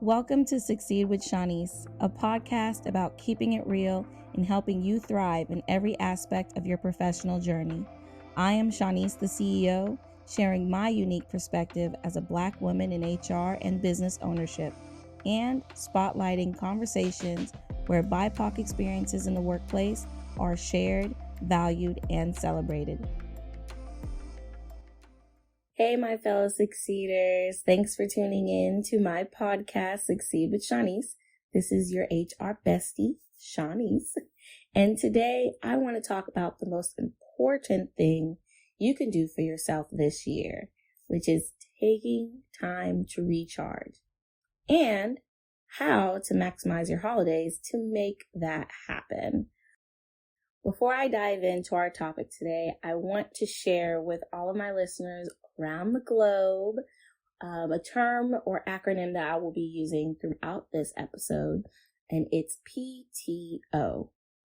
Welcome to Succeed with Shanice, a podcast about keeping it real and helping you thrive in every aspect of your professional journey. I am Shanice, the CEO, sharing my unique perspective as a Black woman in HR and business ownership, and spotlighting conversations where BIPOC experiences in the workplace are shared, valued, and celebrated. Hey, my fellow succeeders. Thanks for tuning in to my podcast, Succeed with Shanice. This is your HR bestie, Shanice. And today I want to talk about the most important thing you can do for yourself this year, which is taking time to recharge and how to maximize your holidays to make that happen. Before I dive into our topic today, I want to share with all of my listeners around the globe a term or acronym that I will be using throughout this episode, and it's PTO.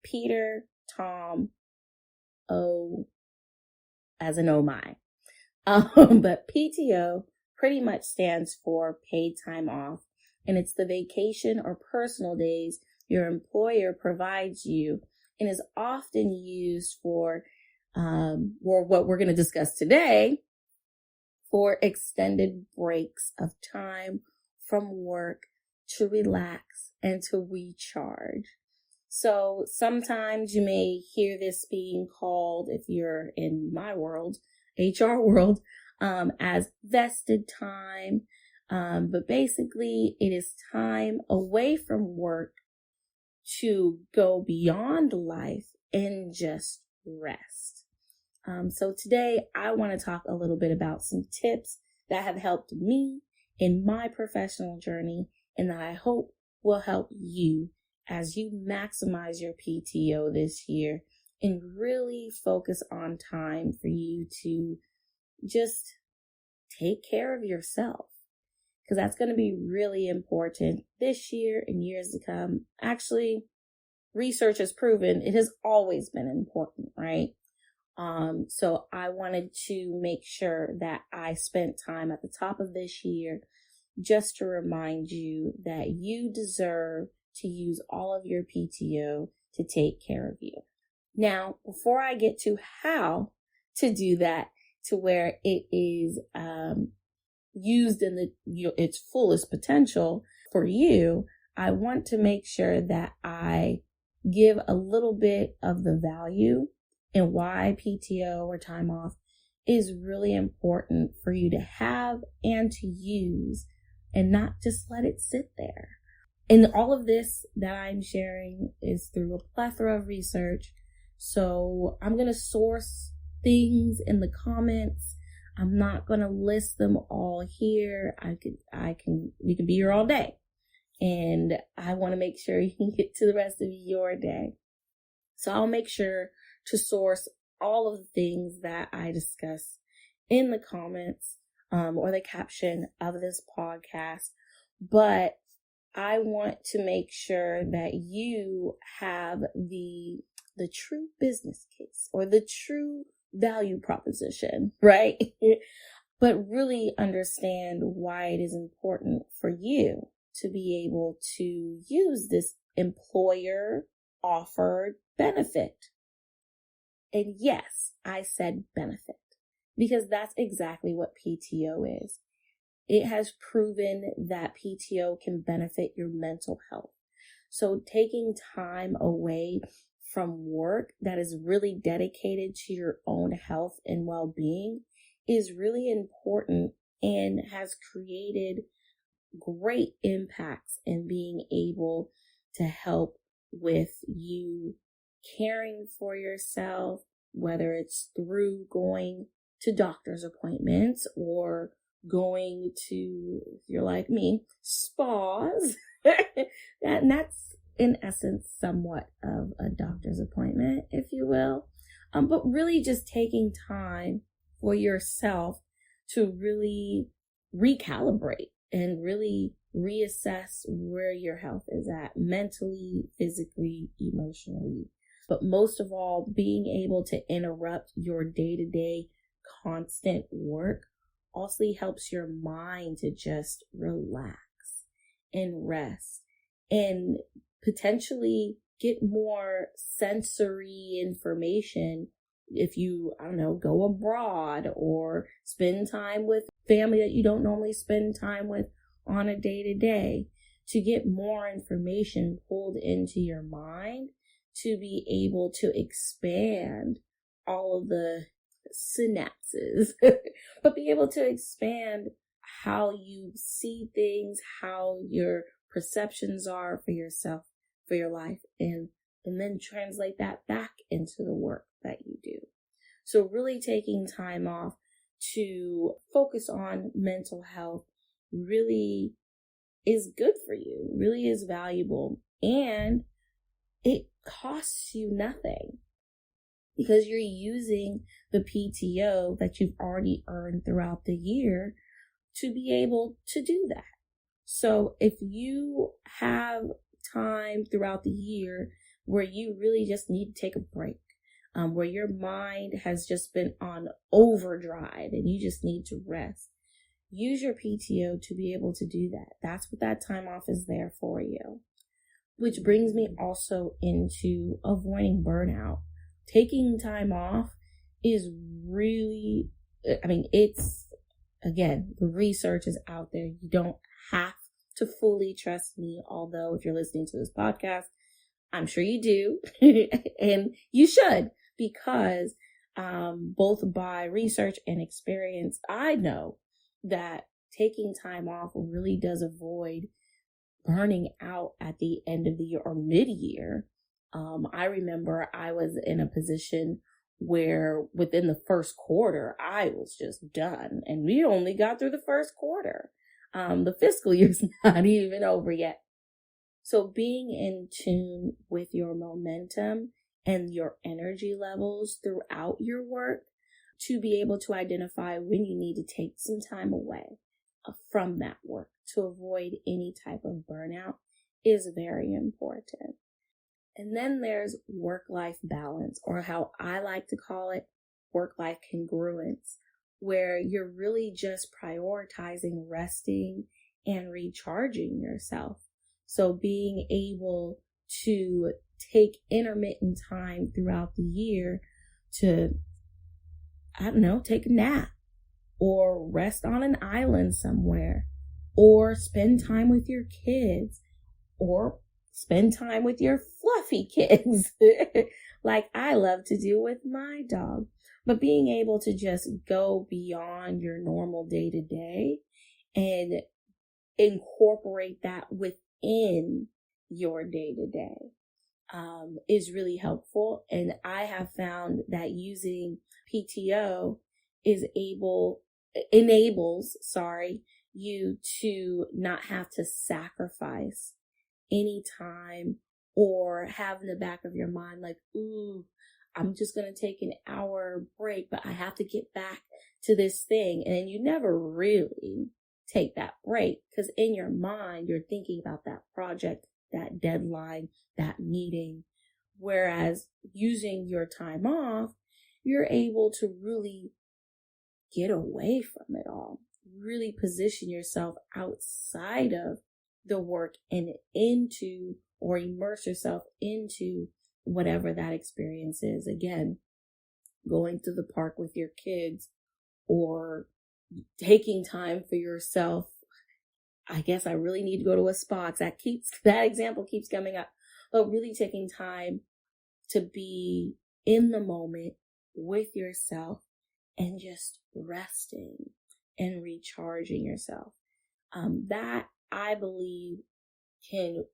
Peter, Tom, O, as in oh my. But PTO pretty much stands for paid time off, and it's the vacation or personal days your employer provides you and is often used for what we're going to discuss today, for extended breaks of time from work to relax and to recharge. So sometimes you may hear this being called, if you're in my world, HR world, as vested time. But basically it is time away from work to go beyond life and just rest. So today I want to talk a little bit about some tips that have helped me in my professional journey and that I hope will help you as you maximize your PTO this year and really focus on time for you to just take care of yourself. Because that's going to be really important this year and years to come. Actually, research has proven it has always been important, right? So I wanted to make sure that I spent time at the top of this year just to remind you that you deserve to use all of your PTO to take care of you. Now, before I get to how to do that to where it is used in its fullest potential for you, I want to make sure that I give a little bit of the value and why PTO or time off is really important for you to have and to use and not just let it sit there. And all of this that I'm sharing is through a plethora of research. So I'm going to source things in the comments. I'm not going to list them all here. We can be here all day. And I want to make sure you can get to the rest of your day. So I'll make sure to source all of the things that I discuss in the comments or the caption of this podcast. But I want to make sure that you have the true business case or the true value proposition, right? But really understand why it is important for you to be able to use this employer offered benefit. And yes, I said benefit because that's exactly what PTO is. It has proven that PTO can benefit your mental health. So taking time away from work that is really dedicated to your own health and well-being is really important and has created great impacts in being able to help with you caring for yourself, whether it's through going to doctor's appointments or going to, if you're like me, spas. That's in essence somewhat of a doctor's appointment, if you will. But really just taking time for yourself to really recalibrate and really reassess where your health is at mentally, physically, emotionally. But most of all, being able to interrupt your day-to-day constant work also helps your mind to just relax and rest and potentially get more sensory information if you, I don't know, go abroad or spend time with family that you don't normally spend time with on a day-to-day, to get more information pulled into your mind to be able to expand all of the synapses, but be able to expand how you see things, how your perceptions are for yourself, for your life, and then translate that back into the work that you do. So really taking time off to focus on mental health really is good for you, really is valuable, and it costs you nothing because you're using the PTO that you've already earned throughout the year to be able to do that. So if you have time throughout the year where you really just need to take a break, where your mind has just been on overdrive and you just need to rest, use your PTO to be able to do that. That's what that time off is there for you. Which brings me also into avoiding burnout. Taking time off is really, it's, again, the research is out there. You don't have to fully trust me, although if you're listening to this podcast, I'm sure you do, and you should, because both by research and experience, I know that taking time off really does avoid burning out at the end of the year or mid-year. I remember I was in a position where within the first quarter, I was just done, and we only got through the first quarter. The fiscal year's not even over yet. So being in tune with your momentum and your energy levels throughout your work to be able to identify when you need to take some time away from that work to avoid any type of burnout is very important. And then there's work-life balance, or how I like to call it, work-life congruence, where you're really just prioritizing resting and recharging yourself. So being able to take intermittent time throughout the year to, take a nap or rest on an island somewhere or spend time with your kids or spend time with your fluffy kids like I love to do with my dog. But being able to just go beyond your normal day-to-day and incorporate that within your day-to-day is really helpful. And I have found that using PTO enables you to not have to sacrifice any time or have in the back of your mind like, ooh, I'm just going to take an hour break, but I have to get back to this thing. And you never really take that break because in your mind, you're thinking about that project, that deadline, that meeting. Whereas using your time off, you're able to really get away from it all, really position yourself outside of the work and into or immerse yourself into whatever that experience is. Again, going to the park with your kids or taking time for yourself. I guess I really need to go to a spa because that example keeps coming up. But really taking time to be in the moment with yourself and just resting and recharging yourself. That I believe can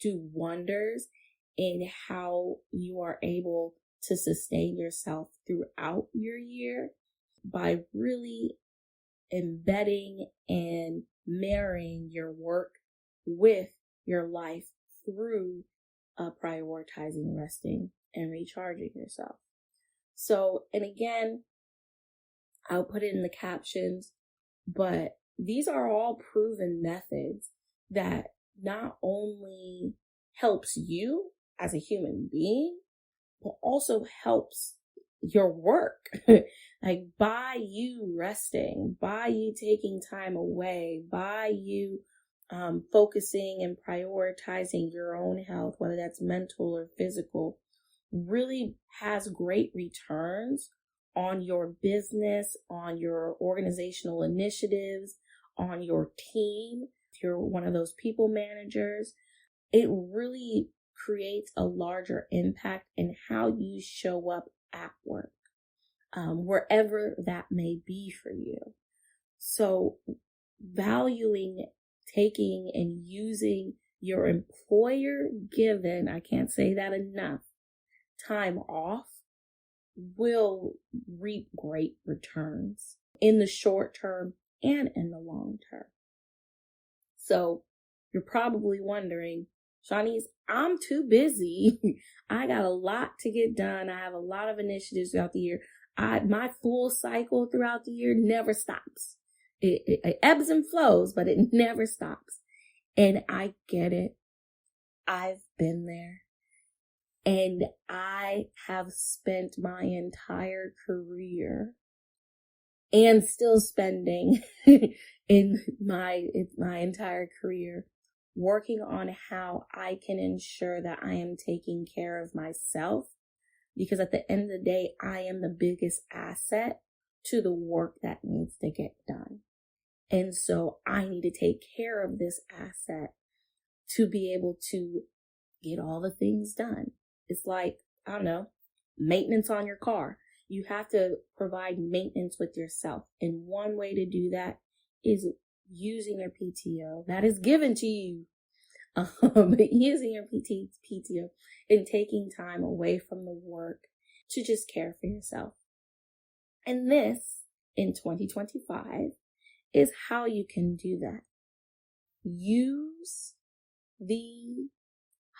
do wonders in how you are able to sustain yourself throughout your year by really embedding and marrying your work with your life through prioritizing resting and recharging yourself. So, and again, I'll put it in the captions, but these are all proven methods that not only helps you as a human being, but also helps your work. Like by you resting, by you taking time away, by you focusing and prioritizing your own health, whether that's mental or physical, really has great returns on your business, on your organizational initiatives, on your team. If you're one of those people managers, it really creates a larger impact in how you show up at work, wherever that may be for you. So valuing, taking, and using your employer given, I can't say that enough, time off will reap great returns in the short term and in the long term. So you're probably wondering, Shanice, I'm too busy. I got a lot to get done. I have a lot of initiatives throughout the year. My full cycle throughout the year never stops. It ebbs and flows, but it never stops. And I get it. I've been there. And I have spent my entire career and still spending in my entire career working on how I can ensure that I am taking care of myself, because at the end of the day, I am the biggest asset to the work that needs to get done. And so I need to take care of this asset to be able to get all the things done. It's like, I don't know, maintenance on your car. You have to provide maintenance with yourself. And one way to do that is using your PTO that is given to you. Using your PTO and taking time away from the work to just care for yourself. And this, in 2025, is how you can do that. Use the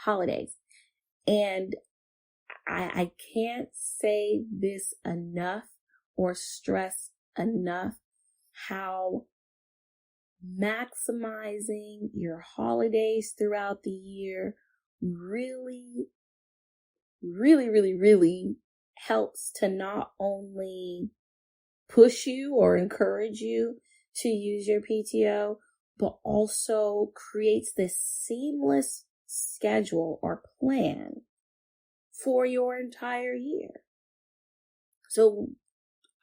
holidays. And I can't say this enough or stress enough how maximizing your holidays throughout the year really helps to not only push you or encourage you to use your PTO, but also creates this seamless schedule or plan for your entire year. So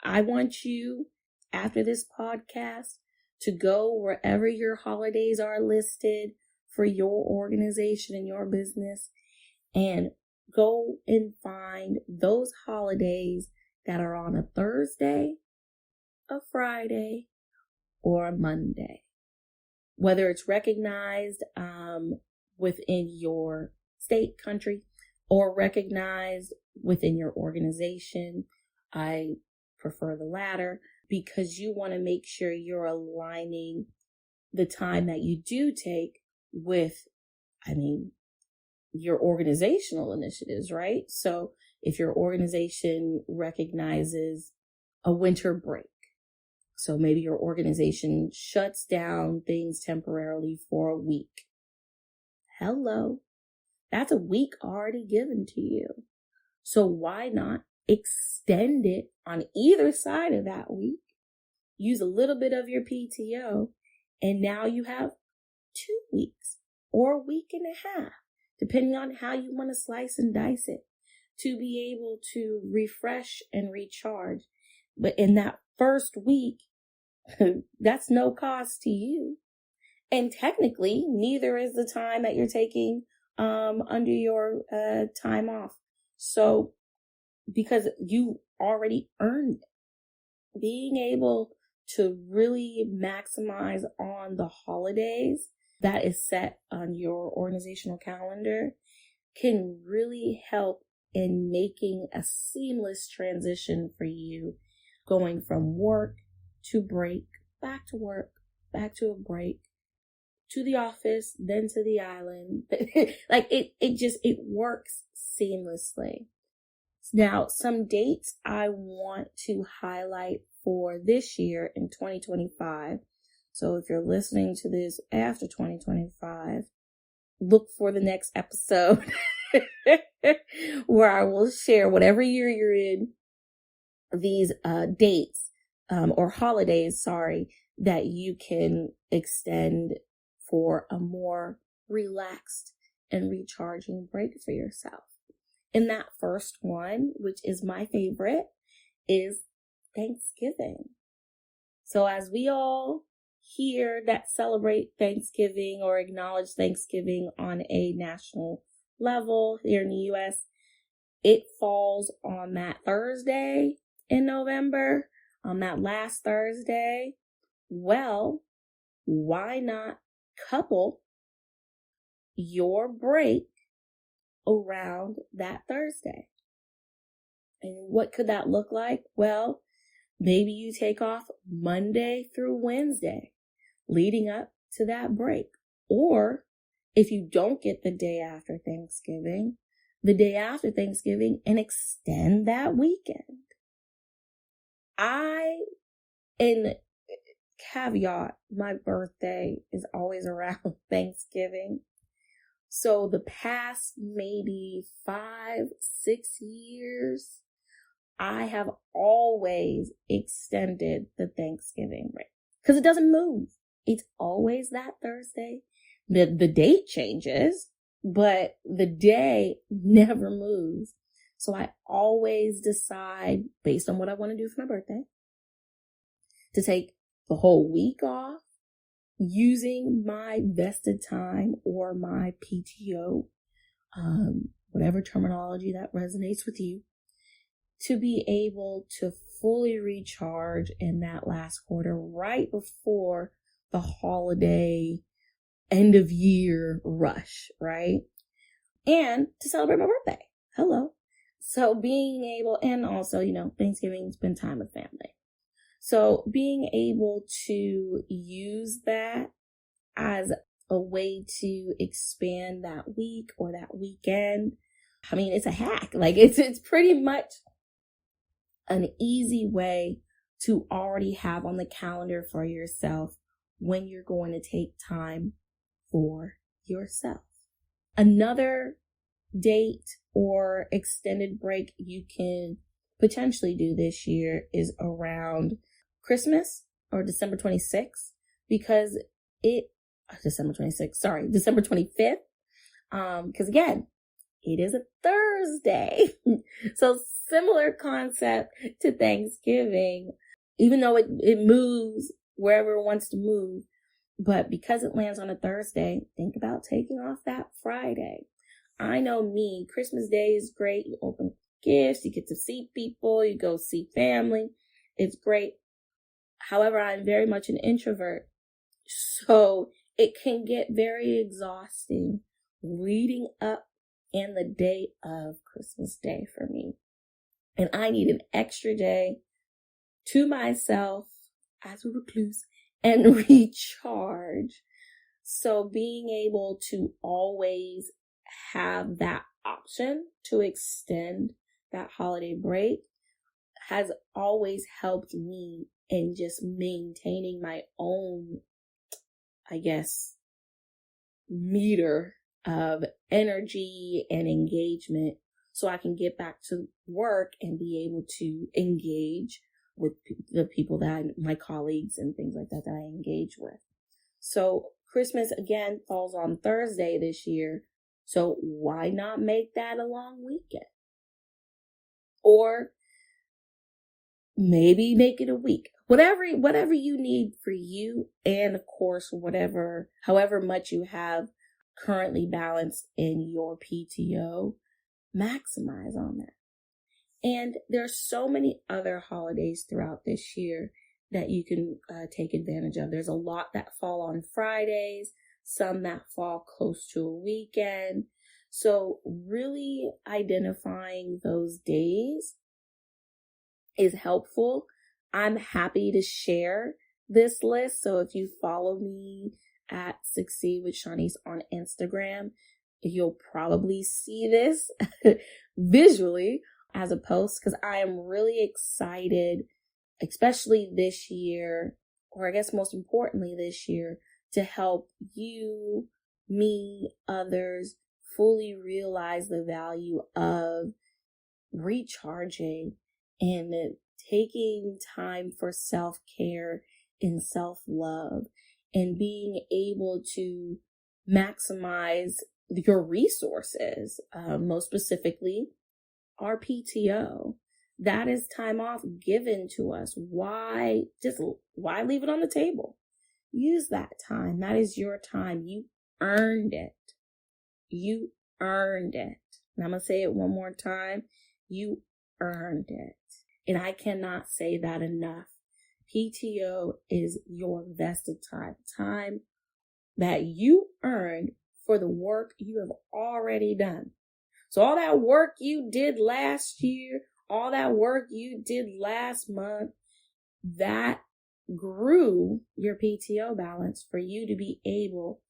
I want you, after this podcast, to go wherever your holidays are listed for your organization and your business, and go and find those holidays that are on a Thursday, a Friday, or a Monday. Whether it's recognized within your state, country, or recognized within your organization. I prefer the latter, because you want to make sure you're aligning the time that you do take with, your organizational initiatives, right? So if your organization recognizes a winter break, so maybe your organization shuts down things temporarily for a week. Hello, that's a week already given to you. So why not extend it on either side of that week? Use a little bit of your PTO, and now you have 2 weeks or a week and a half, depending on how you want to slice and dice it, to be able to refresh and recharge. But in that first week, that's no cost to you. And technically, neither is the time that you're taking under your time off. So, because you already earned it, being able to really maximize on the holidays that is set on your organizational calendar can really help in making a seamless transition for you, going from work to break, back to work, back to a break, to the office, then to the island. Like it works seamlessly. Now, some dates I want to highlight for this year in 2025. So if you're listening to this after 2025, look for the next episode where I will share whatever year you're in, these dates or holidays, that you can extend for a more relaxed and recharging break for yourself. And that first one, which is my favorite, is Thanksgiving. So as we all here that celebrate Thanksgiving or acknowledge Thanksgiving on a national level here in the U.S., it falls on that Thursday in November, on that last Thursday. Well, why not couple your break around that Thursday? And what could that look like? Well, maybe you take off Monday through Wednesday leading up to that break. Or if you don't get the day after Thanksgiving, the day after Thanksgiving, and extend that weekend. And caveat, my birthday is always around Thanksgiving. So the past maybe 5-6 years, I have always extended the Thanksgiving break because it doesn't move. It's always that Thursday. The date changes, but the day never moves. So I always decide, based on what I want to do for my birthday, to take the whole week off using my vested time or my PTO, whatever terminology that resonates with you, to be able to fully recharge in that last quarter right before the holiday end of year rush, right? And to celebrate my birthday. Hello. So being able, and also, Thanksgiving, spend time with family. So being able to use that as a way to expand that week or that weekend. I mean, it's a hack. Like it's pretty much an easy way to already have on the calendar for yourself when you're going to take time for yourself. Another date or extended break you can potentially do this year is around Christmas or December 25th. Because December 25th. Because again, it is a Thursday. So similar concept to Thanksgiving, even though it moves wherever it wants to move. But because it lands on a Thursday, think about taking off that Friday. I know me, Christmas Day is great. You open gifts, you get to see people, you go see family. It's great. However, I'm very much an introvert. So it can get very exhausting leading up in the day of Christmas Day for me. And I need an extra day to myself as a recluse and recharge. So being able to always have that option to extend that holiday break has always helped me in just maintaining my own, meter of energy and engagement so I can get back to work and be able to engage with the people my colleagues and things like that I engage with. So Christmas again falls on Thursday this year. So why not make that a long weekend? Or maybe make it a week. Whatever you need for you, and of course, however much you have currently balanced in your PTO, maximize on that. And there are so many other holidays throughout this year that you can take advantage of. There's a lot that fall on Fridays, some that fall close to a weekend. So really identifying those days is helpful. I'm happy to share this list. So if you follow me at Succeed with Shanice on Instagram, you'll probably see this visually as a post, because I am really excited, especially this year, or I guess most importantly this year, to help you, me, others fully realize the value of recharging and taking time for self-care and self-love. and being able to maximize your resources, most specifically our PTO. That is time off given to us. Why leave it on the table? Use that time. That is your time. You earned it. You earned it. And I'm going to say it one more time. You earned it. And I cannot say that enough. PTO is your vested time that you earned for the work you have already done. So all that work you did last year, all that work you did last month, that grew your PTO balance for you to be able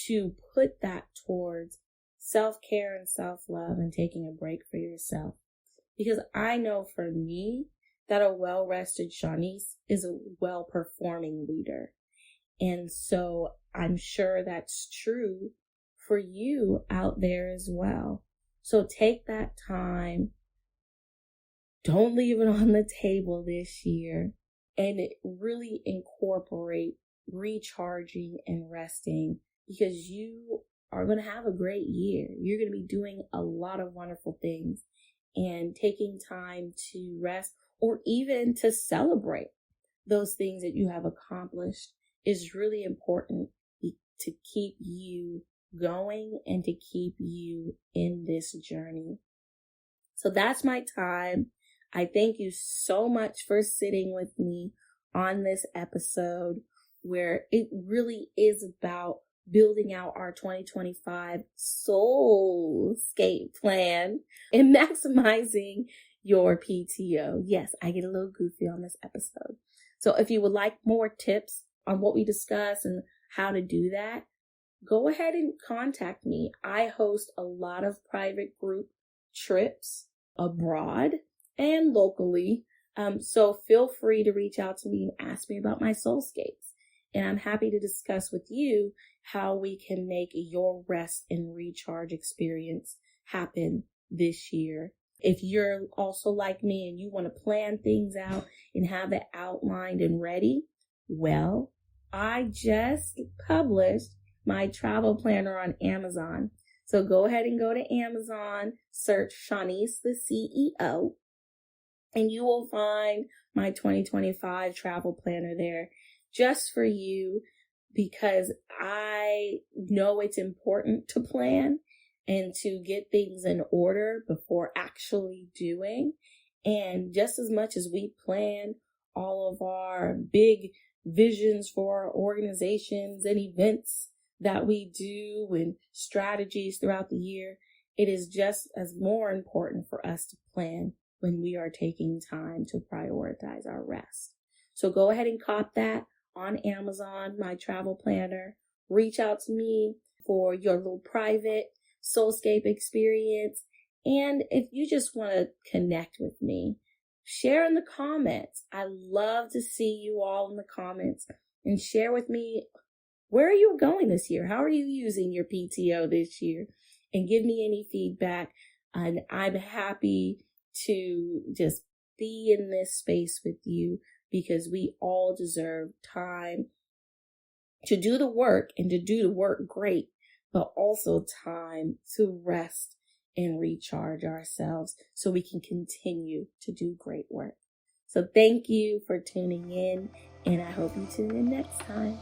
to put that towards self-care and self-love and taking a break for yourself. Because I know for me that a well-rested Shanice is a well-performing leader. And so I'm sure that's true for you out there as well. So take that time. Don't leave it on the table this year, and really incorporate recharging and resting, because you are going to have a great year. You're going to be doing a lot of wonderful things, and taking time to rest or even to celebrate those things that you have accomplished is really important to keep you going and to keep you in this journey. So that's my time. I thank you so much for sitting with me on this episode, where it really is about building out our 2025 SOULscape plan and maximizing your PTO. Yes, I get a little goofy on this episode. So if you would like more tips on what we discuss and how to do that, go ahead and contact me. I host a lot of private group trips abroad and locally. So feel free to reach out to me and ask me about my SOULscapes. And I'm happy to discuss with you how we can make your rest and recharge experience happen this year. If you're also like me and you want to plan things out and have it outlined and ready, well, I just published my travel planner on Amazon. So go ahead and go to Amazon, search Shanice the CEO, and you will find my 2025 travel planner there just for you, because I know it's important to plan and to get things in order before actually doing. And just as much as we plan all of our big visions for our organizations and events that we do and strategies throughout the year, it is just as more important for us to plan when we are taking time to prioritize our rest. So go ahead and cop that on Amazon, my travel planner. Reach out to me for your little private SOULscape experience. And if you just want to connect with me, share in the comments. I love to see you all in the comments, and share with me, where are you going this year? How are you using your PTO this year? And give me any feedback. And I'm happy to just be in this space with you, because we all deserve time to do the work and to do the work great, but also time to rest and recharge ourselves so we can continue to do great work. So thank you for tuning in, and I hope you tune in next time.